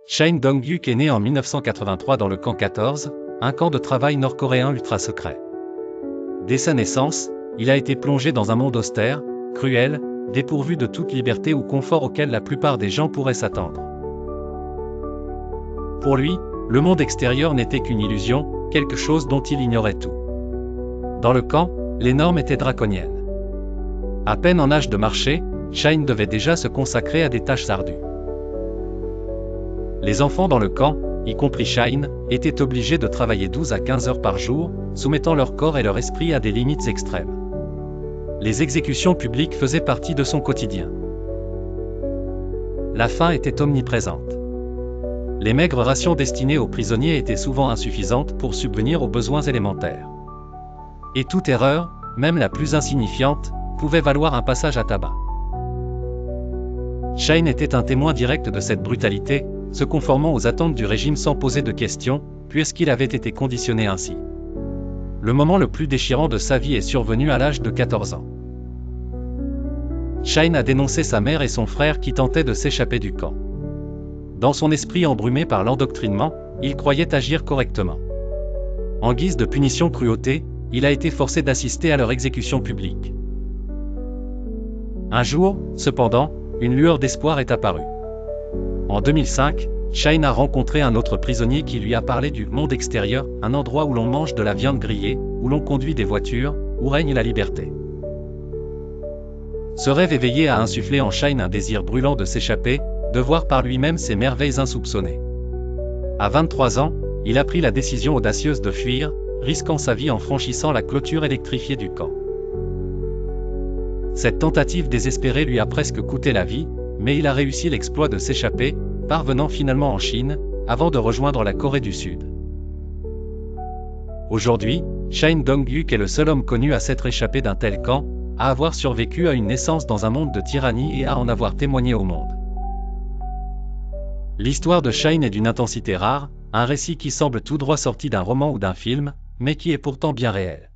Shane Dong-hyuk est né en 1983 dans le camp 14, un camp de travail nord-coréen ultra secret. Dès sa naissance, il a été plongé dans un monde austère, cruel, dépourvu de toute liberté ou confort auquel la plupart des gens pourraient s'attendre. Pour lui, le monde extérieur n'était qu'une illusion, quelque chose dont il ignorait tout. Dans le camp, les normes étaient draconiennes. À peine en âge de marcher, Shane devait déjà se consacrer à des tâches ardues. Les enfants dans le camp, y compris Shane, étaient obligés de travailler 12 à 15 heures par jour, soumettant leur corps et leur esprit à des limites extrêmes. Les exécutions publiques faisaient partie de son quotidien. La faim était omniprésente. Les maigres rations destinées aux prisonniers étaient souvent insuffisantes pour subvenir aux besoins élémentaires. Et toute erreur, même la plus insignifiante, pouvait valoir un passage à tabac. Shane était un témoin direct de cette brutalité, se conformant aux attentes du régime sans poser de questions, puisqu'il avait été conditionné ainsi. Le moment le plus déchirant de sa vie est survenu à l'âge de 14 ans. Shane a dénoncé sa mère et son frère qui tentaient de s'échapper du camp. Dans son esprit embrumé par l'endoctrinement, il croyait agir correctement. En guise de punition cruauté, il a été forcé d'assister à leur exécution publique. Un jour, cependant, une lueur d'espoir est apparue. En 2005, Shane a rencontré un autre prisonnier qui lui a parlé du monde extérieur, un endroit où l'on mange de la viande grillée, où l'on conduit des voitures, où règne la liberté. Ce rêve éveillé a insufflé en Shane un désir brûlant de s'échapper, de voir par lui-même ces merveilles insoupçonnées. À 23 ans, il a pris la décision audacieuse de fuir, risquant sa vie en franchissant la clôture électrifiée du camp. Cette tentative désespérée lui a presque coûté la vie, mais il a réussi l'exploit de s'échapper, parvenant finalement en Chine, avant de rejoindre la Corée du Sud. Aujourd'hui, Shane Dong-hyuk est le seul homme connu à s'être échappé d'un tel camp, à avoir survécu à une naissance dans un monde de tyrannie et à en avoir témoigné au monde. L'histoire de Shane est d'une intensité rare, un récit qui semble tout droit sorti d'un roman ou d'un film, mais qui est pourtant bien réel.